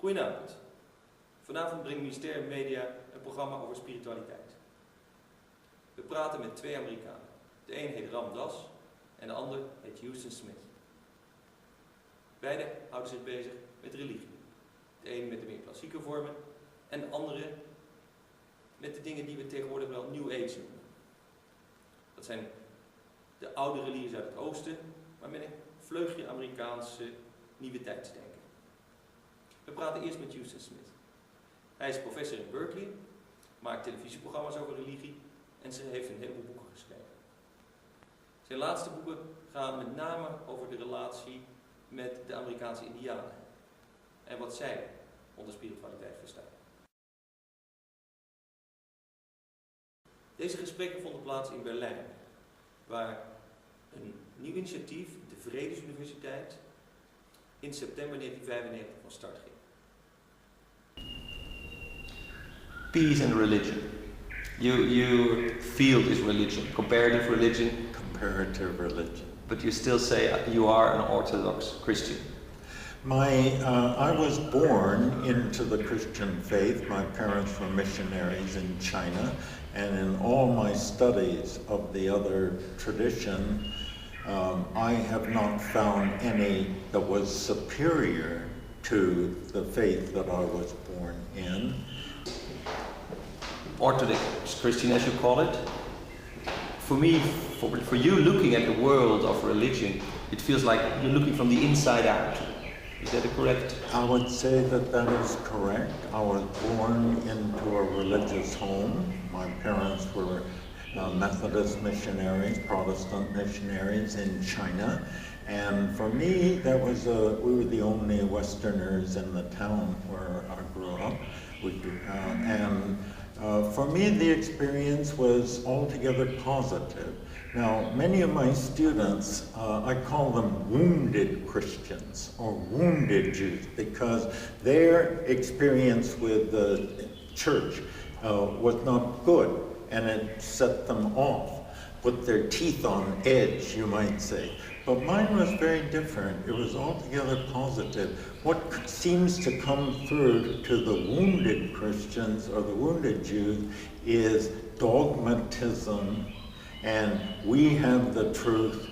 Goedenavond. Vanavond brengt ministerie Media een programma over spiritualiteit. We praten met twee Amerikanen. De een heet Ram Dass en de ander heet Huston. Beiden houden zich bezig met religie. De een met de meer klassieke vormen en de andere met de dingen die we tegenwoordig wel New Age noemen. Dat zijn de oude religies uit het oosten, maar met een vleugje Amerikaanse nieuwe tijdsdenken. We praten eerst met Huston. Hij is professor in Berkeley, maakt televisieprogramma's over religie en ze heeft een heleboel boeken geschreven. Zijn laatste boeken gaan met name over de relatie met de Amerikaanse Indianen en wat zij onder spiritualiteit verstaan. Deze gesprekken vonden plaats in Berlijn, waar een nieuw initiatief, de Vredesuniversiteit, in september 1995 van start ging. Peace and religion. Your field is religion, comparative religion. Comparative religion. But you still say you are an Orthodox Christian. I was born into the Christian faith. My parents were missionaries in China, and in all my studies of the other tradition, I have not found any that was superior to the faith that I was born in. Orthodox Christian, as you call it. For me, for you looking at the world of religion, it feels like you're looking from the inside out. Is that correct? I would say that that is correct. I was born into a religious home. My parents were Methodist missionaries, Protestant missionaries in China. And for me, we were the only Westerners in the town where I grew up. For me, the experience was altogether positive. Now, many of my students, I call them wounded Christians or wounded Jews because their experience with the church was not good, and it set them off, put their teeth on edge, you might say. But mine was very different. It was altogether positive. What seems to come through to the wounded Christians or the wounded Jews is dogmatism, and we have the truth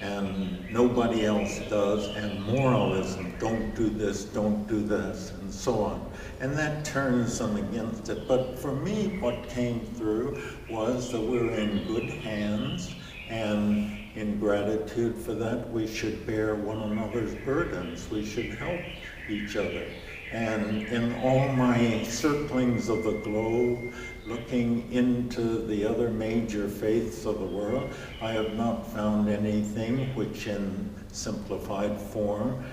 and nobody else does, and moralism, don't do this, don't do this, and so on. And that turns them against it. But for me, what came through was that we're in good hands, and in gratitude for that, we should bear one another's burdens. We should help each other. And in all my circlings of the globe, looking into the other major faiths of the world, I have not found anything which in simplified form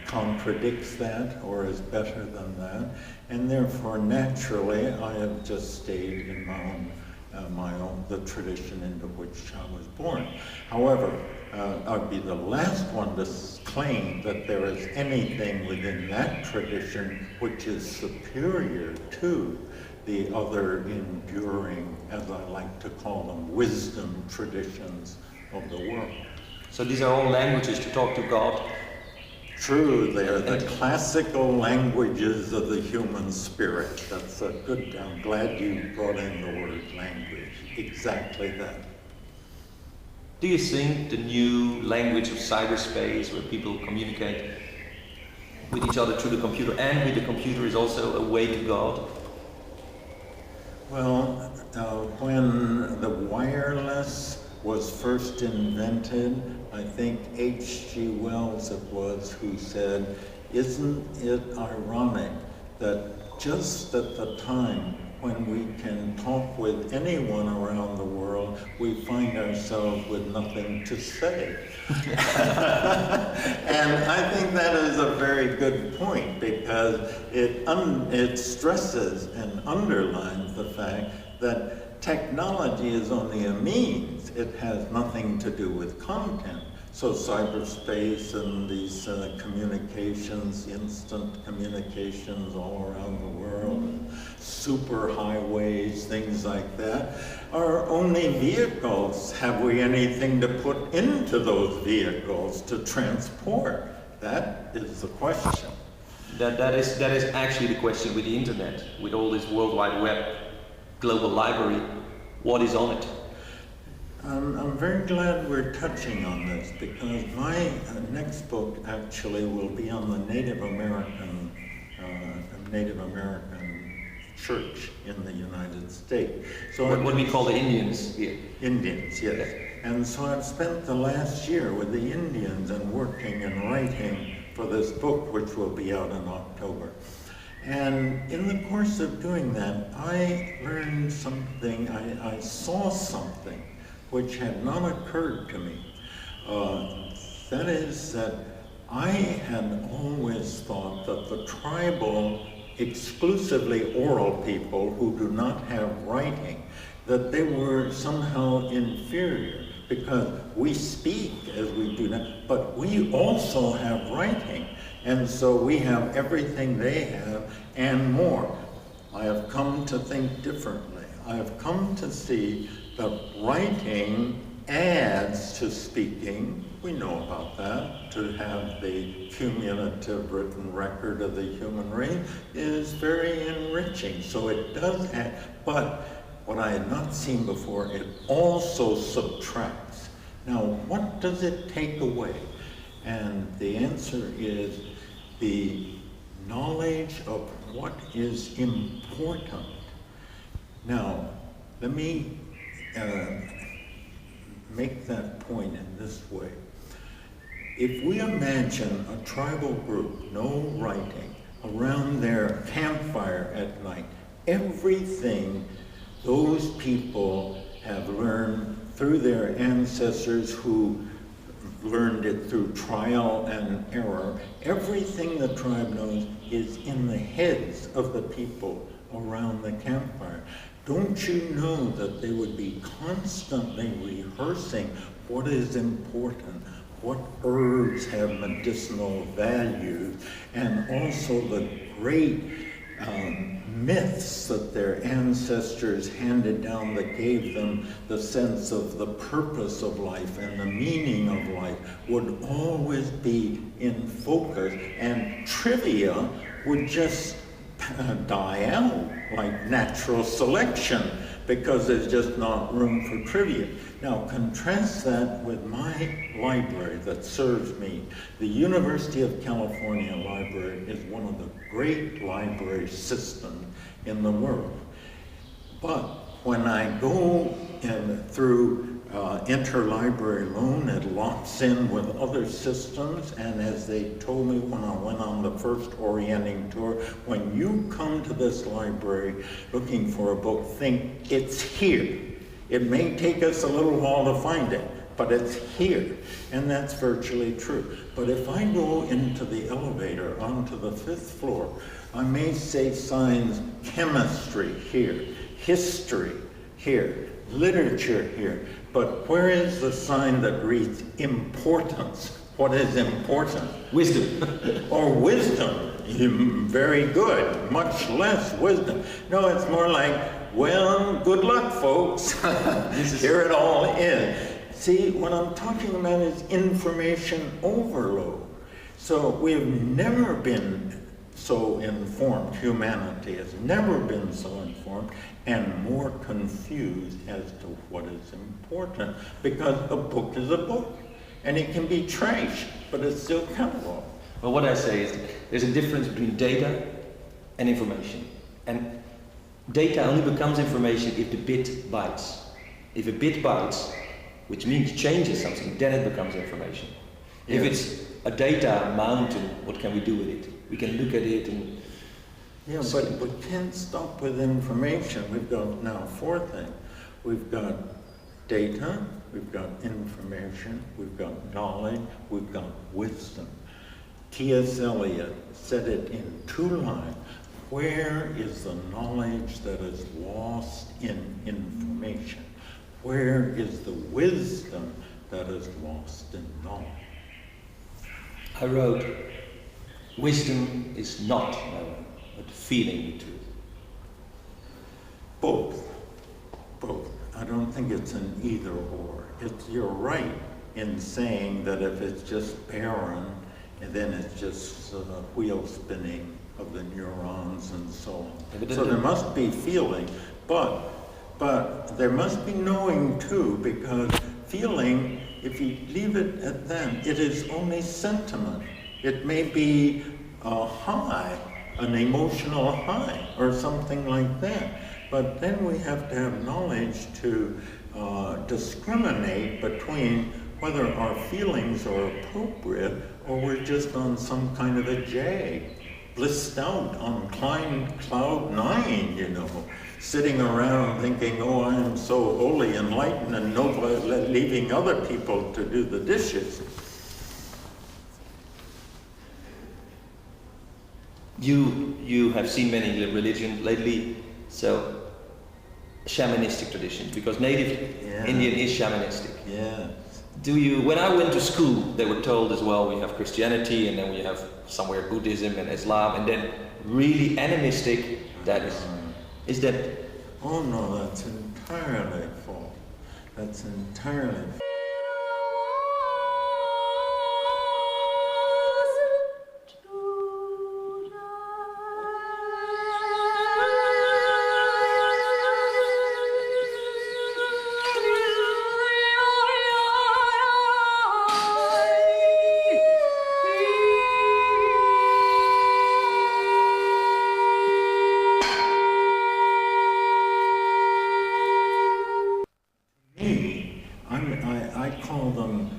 contradicts that or is better than that. And therefore, naturally, I have just stayed in the tradition into which I was born. However, I'd be the last one to claim that there is anything within that tradition which is superior to the other enduring, as I like to call them, wisdom traditions of the world. So these are all languages to talk to God? True, they are the classical languages of the human spirit. That's a good, I'm glad you brought in the word language. Exactly that. Do you think the new language of cyberspace, where people communicate with each other through the computer and with the computer, is also a way to God? Well, when the wireless was first invented, I think H.G. Wells it was who said, "Isn't it ironic that just at the time when we can talk with anyone around the world, we find ourselves with nothing to say?" And I think that is a very good point, because it stresses and underlines the fact that technology is only a means. It has nothing to do with content. So cyberspace and these communications, instant communications all around the world, super highways, things like that, are only vehicles. Have we anything to put into those vehicles to transport? That is the question. That is actually the question with the internet, with all this World Wide Web, global library. What is on it? I'm very glad we're touching on this, because my next book actually will be on the Native American church in the United States. So what we call the Indians here. Indians, yes. And so I've spent the last year with the Indians and working and writing for this book, which will be out in October. And in the course of doing that, I learned something, I saw something which had not occurred to me. That is that I had always thought that the tribal, exclusively oral people who do not have writing, that they were somehow inferior, because we speak as we do now, but we also have writing. And so we have everything they have and more. I have come to think differently. I have come to see that writing adds to speaking. We know about that. To have the cumulative written record of the human race is very enriching. So it does add, but what I had not seen before, it also subtracts. Now, what does it take away? And the answer is the knowledge of what is important. Now, let me make that point in this way. If we imagine a tribal group, no writing, around their campfire at night, everything those people have learned through their ancestors who learned it through trial and error, everything the tribe knows is in the heads of the people around the campfire. Don't you know that they would be constantly rehearsing what is important, what herbs have medicinal value, and also the great myths that their ancestors handed down that gave them the sense of the purpose of life and the meaning of life would always be in focus, and trivia would just die out like natural selection, because there's just not room for trivia. Now contrast that with my library that serves me. The University of California Library is one of the great library systems in the world. But when I go through interlibrary loan, it locks in with other systems, and as they told me when I went on the first orienting tour, when you come to this library looking for a book, think it's here. It may take us a little while to find it, but it's here, and that's virtually true. But if I go into the elevator onto the 5th floor, I may say signs, chemistry here, history here, literature here, but where is the sign that reads importance? What is important? Wisdom. Or wisdom. Very good. Much less wisdom. No, it's more like, well, good luck, folks. Here it all is. See, what I'm talking about is information overload. So we've never been so informed. Humanity has never been so informed and more confused as to what is important, because a book is a book, and it can be trashed, but it's still cataloged. Well, what I say is there's a difference between data and information. And data only becomes information if the bit bytes. If a bit bytes, which means changes something, then it becomes information. Yes. If it's a data mountain, what can we do with it? We can look at it and... Yeah, but we can't stop with information. We've got now 4 things. We've got data, we've got information, we've got knowledge, we've got wisdom. T.S. Eliot said it in 2 lines. Where is the knowledge that is lost in information? Where is the wisdom that is lost in knowledge? I wrote, wisdom is not known, but feeling the truth. Both. I don't think it's an either or. You're right in saying that if it's just barren, and then it's just wheel spinning of the neurons and so on. Yeah, so there must be feeling, but there must be knowing too, because feeling, if you leave it at that, it is only sentiment. It may be a high, an emotional high, or something like that. But then we have to have knowledge to discriminate between whether our feelings are appropriate or we're just on some kind of a jag, blissed out on cloud nine, you know, sitting around thinking, oh, I am so holy, enlightened, and noble, leaving other people to do the dishes. You have seen many religions lately, so shamanistic traditions, because native Indian is shamanistic. Yeah. When I went to school, they were told as well, we have Christianity, and then we have somewhere Buddhism and Islam, and then really animistic, is that... Oh no, that's entirely false. That's entirely false. I call them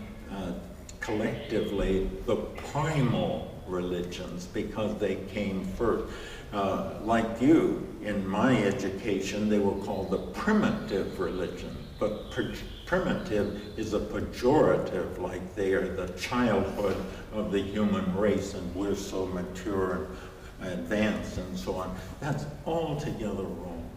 collectively the primal religions because they came first. Like you, in my education, they were called the primitive religion, but primitive is a pejorative, like they are the childhood of the human race and we're so mature and advanced and so on. That's altogether wrong.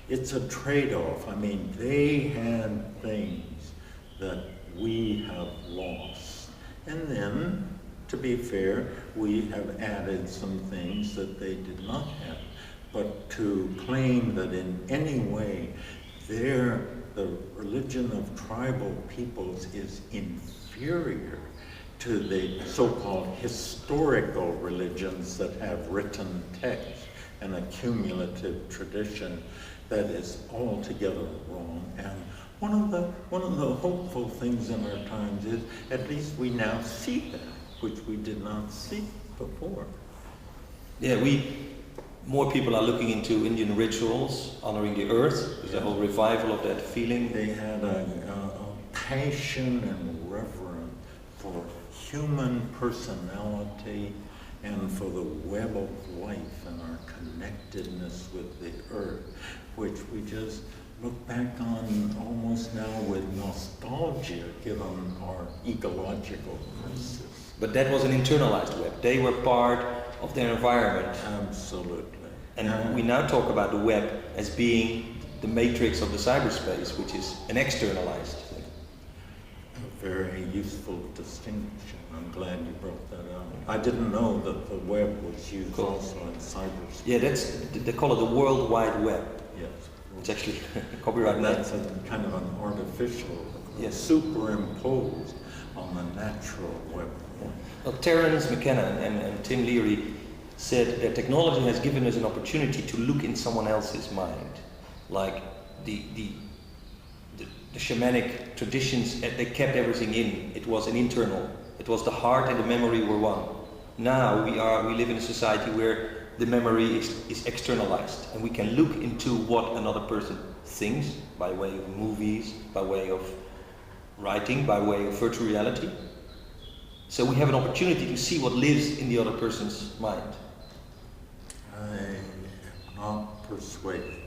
It's a trade-off. I mean, they had things that we have lost. And then, to be fair, we have added some things that they did not have. But to claim that in any way the religion of tribal peoples is inferior to the so-called historical religions that have written text and a cumulative tradition, that is altogether wrong. And one of the hopeful things in our times is at least we now see that, which we did not see before. Yeah, more people are looking into Indian rituals, honoring the earth. There's a whole revival of that feeling. They had a passion and reverence for human personality and for the web of life and our connectedness with the earth, which we just look back on almost now with nostalgia, given our ecological crisis. But that was an internalized web. They were part of their environment. Absolutely. And we now talk about the web as being the matrix of the cyberspace, which is an externalized thing. A very useful distinction. I'm glad you brought that out. I didn't know that the web was used also in cyberspace. Yeah, they call it the World Wide Web. Yes. It's actually copyright name. That's a kind of an artificial, superimposed on the natural web. Well, Terence McKenna and Tim Leary said that technology has given us an opportunity to look in someone else's mind. Like the shamanic traditions, they kept everything in. It was an internal. It was the heart and the memory were one. Now we live in a society where the memory is externalized, and we can look into what another person thinks by way of movies, by way of writing, by way of virtual reality. So we have an opportunity to see what lives in the other person's mind. I am not persuaded.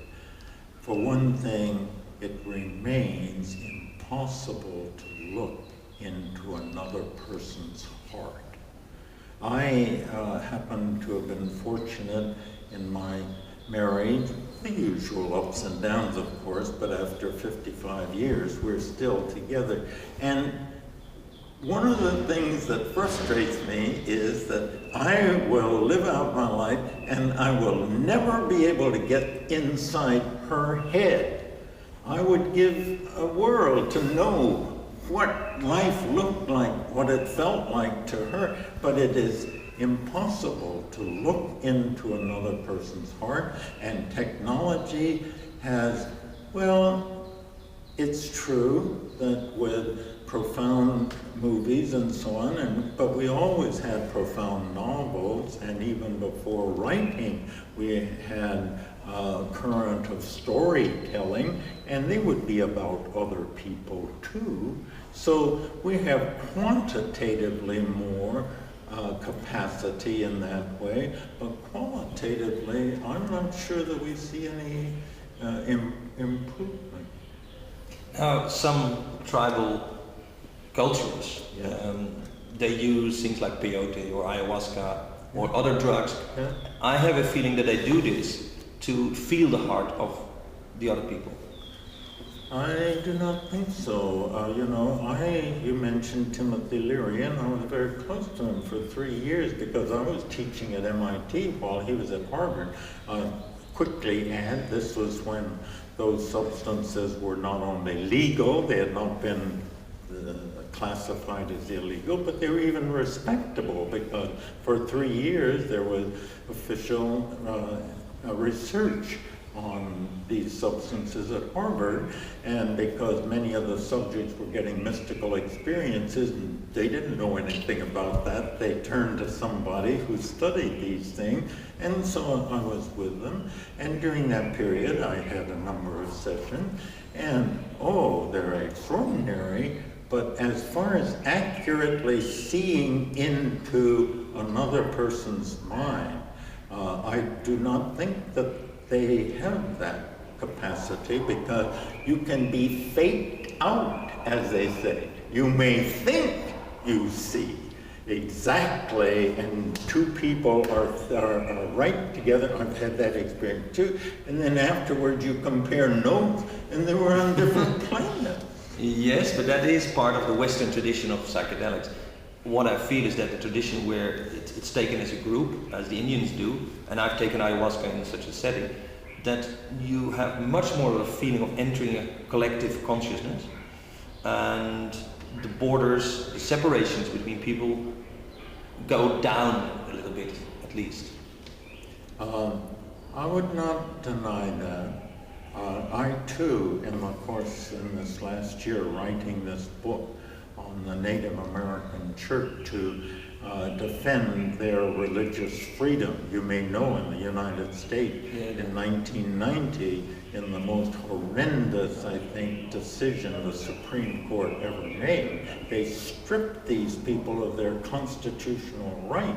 For one thing, it remains impossible to look into another person's heart. I happen to have been fortunate in my marriage, the usual ups and downs, of course, but after 55 years, we're still together. And one of the things that frustrates me is that I will live out my life and I will never be able to get inside her head. I would give a world to know what life looked like, what it felt like to her, but it is impossible to look into another person's heart, and technology has, well, it's true that with profound movies and so on, but we always had profound novels, and even before writing, we had a current of storytelling, and they would be about other people too. So we have quantitatively more capacity in that way, but qualitatively, I'm not sure that we see any improvement. Now, some tribal cultures, they use things like peyote or ayahuasca or other drugs. Yeah. I have a feeling that they do this to feel the heart of the other people. I do not think so. You mentioned Timothy Leary, and I was very close to him for 3 years because I was teaching at MIT while he was at Harvard. Quickly add, this was when those substances were not only legal, they had not been classified as illegal, but they were even respectable because for 3 years there was official research on these substances at Harvard, and because many of the subjects were getting mystical experiences and they didn't know anything about that, they turned to somebody who studied these things, and so I was with them, and during that period I had a number of sessions, and they're extraordinary, but as far as accurately seeing into another person's mind, I do not think that they have that capacity, because you can be faked out, as they say. You may think you see exactly, and two people are right together. I've had that experience too. And then afterwards you compare notes, and they were on different planets. Yes, but that is part of the Western tradition of psychedelics. What I feel is that the tradition where it's taken as a group, as the Indians do, and I've taken ayahuasca in such a setting, that you have much more of a feeling of entering a collective consciousness, and the borders, the separations between people go down a little bit, at least. I would not deny that. I too, in the course in this last year, writing this book on the Native American church to defend their religious freedom. You may know in the United States in 1990, in the most horrendous, I think, decision the Supreme Court ever made, they stripped these people of their constitutional right.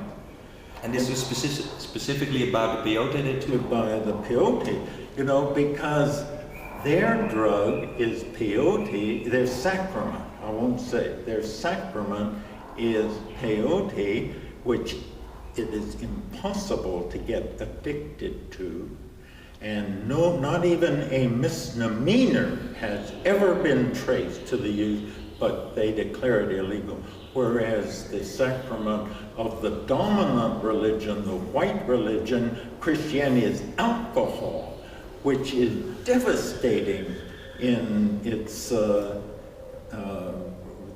And this is specifically about the peyote they took? About the peyote, because their drug is peyote, their sacrament, I won't say, their sacrament is peyote, which it is impossible to get addicted to, and not even a misdemeanor has ever been traced to the use, but they declare it illegal. Whereas the sacrament of the dominant religion, the white religion, Christianity, is alcohol, which is devastating in its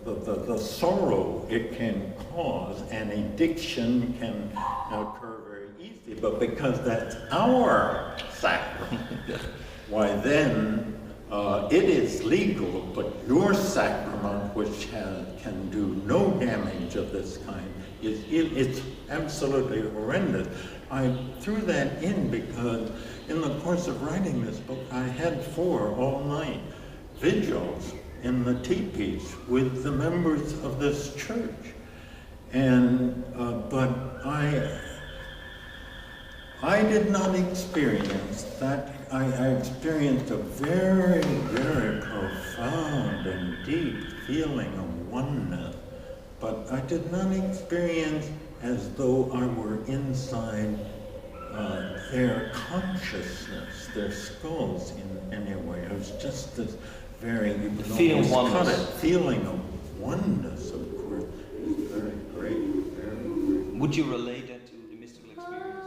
the sorrow it can cause, and addiction can occur very easily. But because that's our sacrament, why then it is legal, but your sacrament, which can do no damage of this kind, it's absolutely horrendous. I threw that in because in the course of writing this book, I had 4 all-night vigils in the teepees with the members of this church. And, but I did not experience that. I experienced a very, very profound and deep feeling of oneness, but I did not experience as though I were inside their consciousness, their skulls in any way. It was just this very, feeling of oneness, of course, is very great, very great. Would you relate that to the mystical experience?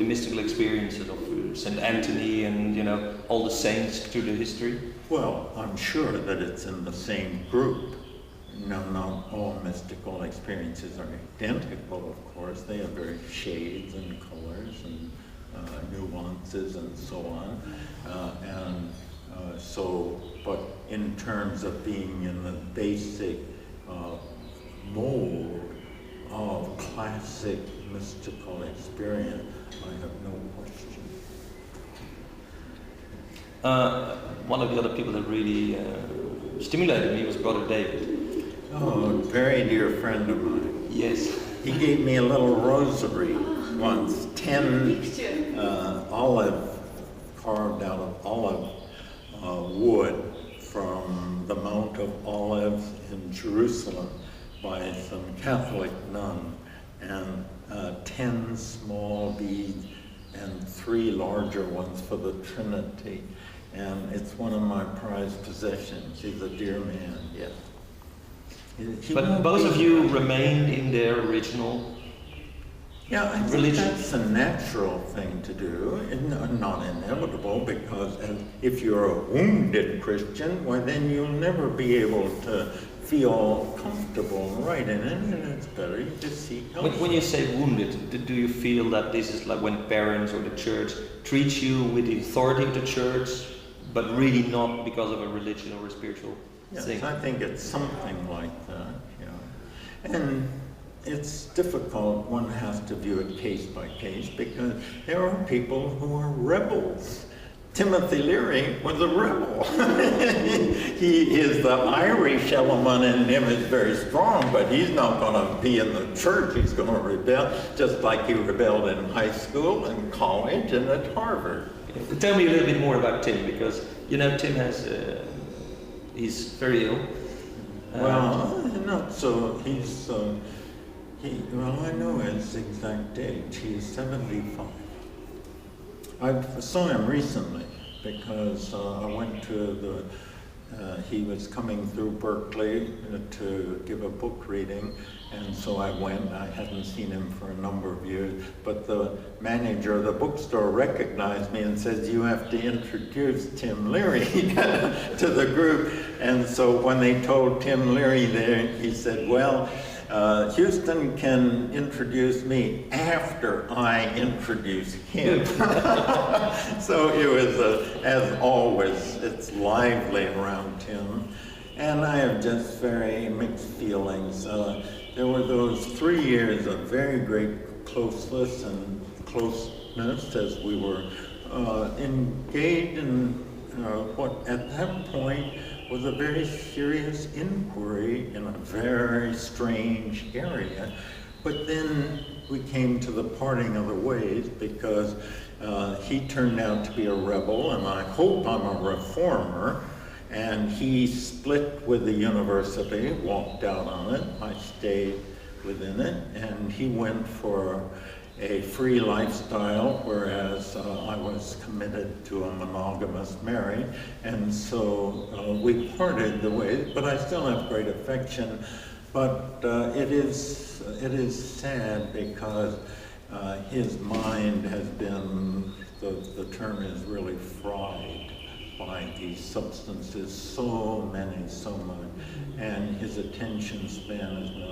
the mystical experiences of St. Anthony and, you know, all the saints through the history? Well, I'm sure that it's in the same group. No, not all mystical experiences are identical, of course. They have various shades and colors and nuances and so on. But in terms of being in the basic mold of classic mystical experience, I have no question. One of the other people that really stimulated me was Brother David. Oh, a very dear friend of mine. Yes. He gave me a little rosary once, 10 olive, carved out of olive wood from the Mount of Olives in Jerusalem by some Catholic nun, and 10 small beads and 3 larger ones for the Trinity. And it's one of my prized possessions. He's a dear man, yes. But both of you remained in their original I think religion. that's a natural thing to do, and not inevitable, because if you're a wounded Christian, well, then you'll never be able to feel comfortable and right in it, and it's better you just seek help. When you say wounded, do you feel that this is like when parents or the church treats you with the authority of the church, but really not because of a religion or a spiritual thing? Yes, I think it's something like that, yeah. And it's difficult, one has to view it case by case, because there are people who are rebels. Timothy Leary was a rebel. He is the Irish element in him is very strong, but he's not going to be in the church. He's going to rebel, just like he rebelled in high school and college and at Harvard. Tell me a little bit more about Tim, because, you know, Tim has, he's very ill. Well, not so, well, I know his exact age. He's 75. I saw him recently because I went to he was coming through Berkeley to give a book reading, and so I went. I hadn't seen him for a number of years, but the manager of the bookstore recognized me and said, "You have to introduce Tim Leary to the group." And so when they told Tim Leary there, he said, "Well, Huston can introduce me after I introduce him." So it was, as always, it's lively around Tim. And I have just very mixed feelings. There were those 3 years of very great closeness as we were engaged in what at that point was a very serious inquiry in a very strange area. But then we came to the parting of the ways, because he turned out to be a rebel, and I hope I'm a reformer. And he split with the university, walked out on it. I stayed within it, and he went for a free lifestyle, whereas I was committed to a monogamous marriage, and so we parted the ways, but I still have great affection. But it is sad, because his mind has been, the term is really fried by these substances, so much, and his attention span is now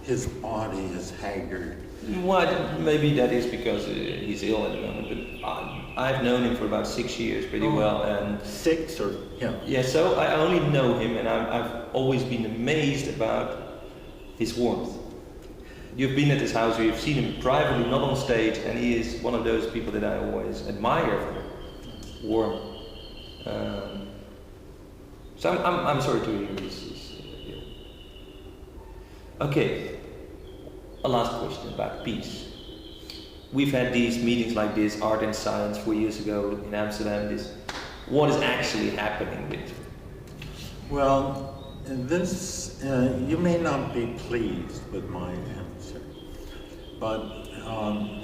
his body is haggard. Well, maybe that is because he's ill at the moment, but I've known him for about 6 years pretty well. And 6 or, yeah. Yeah, so I only know him, and I've always been amazed about his warmth. You've been at his house, you've seen him privately, not on stage, and he is one of those people that I always admire for warm. So I'm sorry to hear this. Okay, a last question about peace. We've had these meetings like this, Art and Science, 4 years ago in Amsterdam. What is actually happening with? Well, this, you may not be pleased with my answer, but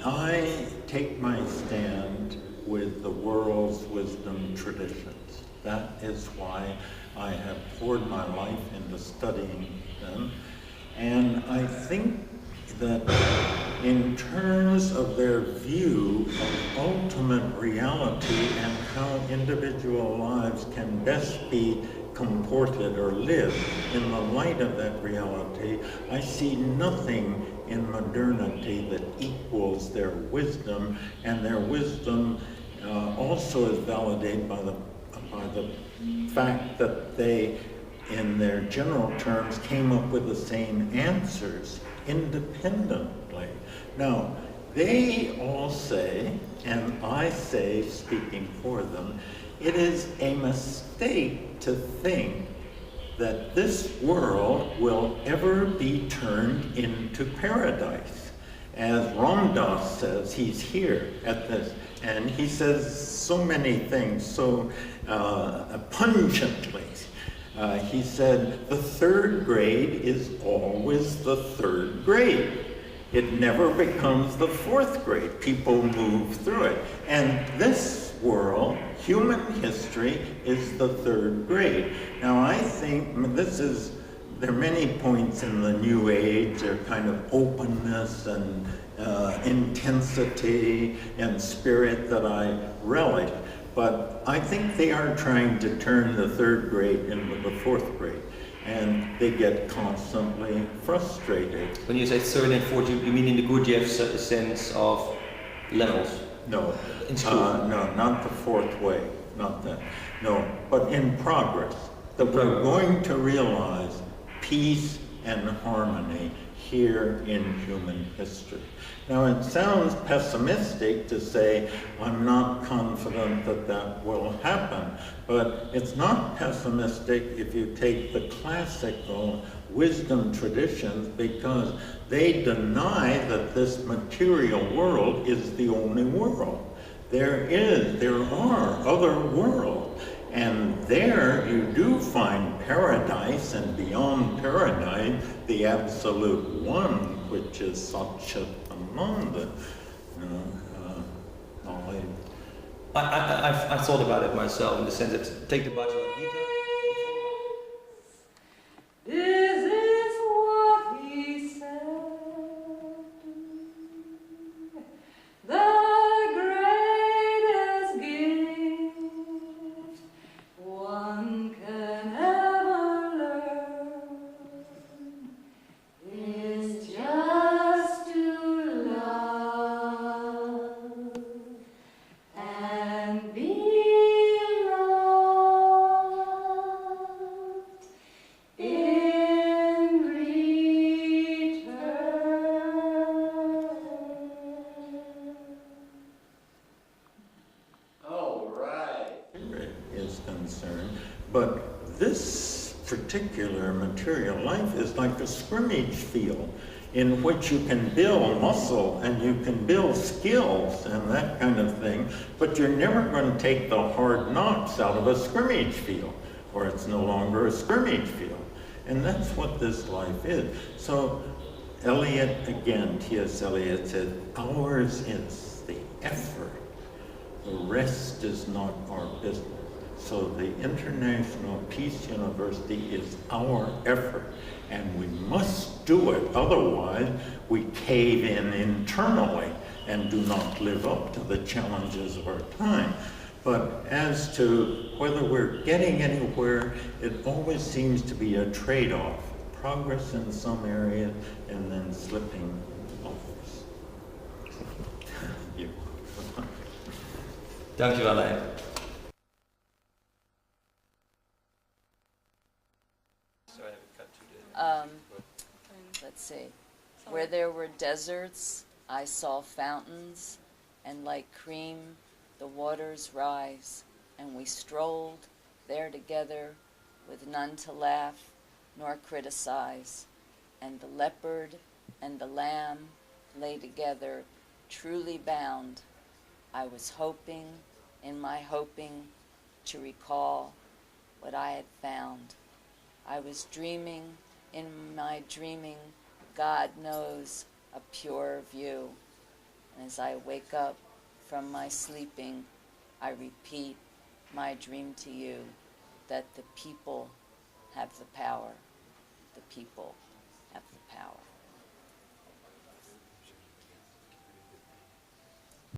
I take my stand with the world's wisdom traditions. That is why I have poured my life into studying them. And I think that in terms of their view of ultimate reality and how individual lives can best be comported or live in the light of that reality, I see nothing in modernity that equals their wisdom, and their wisdom also is validated by the fact that they, in their general terms, came up with the same answers independently. Now, they all say, and I say, speaking for them, it is a mistake to think that this world will ever be turned into paradise. As Ram Dass says, he's here at this, and he says so many things so pungently. He said, the third grade is always the third grade. It never becomes the fourth grade. People move through it. And this world, human history, is the third grade. Now I think there are many points in the New Age, there are kind of openness and intensity and spirit that I relish. But I think they are trying to turn the third grade into the fourth grade. And they get constantly frustrated. When you say third and fourth, you mean in the Gurdjieff sense of levels? No. In school? No, not the fourth way. Not that. No, but in progress. That we're going to realize peace and harmony here in human history. Now it sounds pessimistic to say I'm not confident that that will happen, but it's not pessimistic if you take the classical wisdom traditions, because they deny that this material world is the only world. There are other worlds, and there you do find paradise, and beyond paradise, the absolute one, which is Satchit Ananda. Knowledge. I thought about it myself in the sense that take the Bhagavad Gita. This is what he said. The greatest gift one can ever learn is just to love and be loved in return. All right. Is concerned, but this particular material life is like a scrimmage field in which you can build muscle and you can build skills and that kind of thing, but you're never going to take the hard knocks out of a scrimmage field, or it's no longer a scrimmage field. And that's what this life is. So Eliot, again, T.S. Eliot said, ours is the effort. The rest is not our business. So the International Peace University is our effort, and we must do it, otherwise we cave in internally and do not live up to the challenges of our time. But as to whether we're getting anywhere, it always seems to be a trade-off. Progress in some areas and then slipping in others. Thank you. Dankjewel, Lijn. Let's see. Where there were deserts, I saw fountains, and like cream, the waters rise, and we strolled there together with none to laugh nor criticize. And the leopard and the lamb lay together, truly bound. I was hoping, in my hoping, to recall what I had found. I was dreaming, in my dreaming, God knows, a pure view. And as I wake up from my sleeping, I repeat my dream to you, that the people have the power. The people have the power.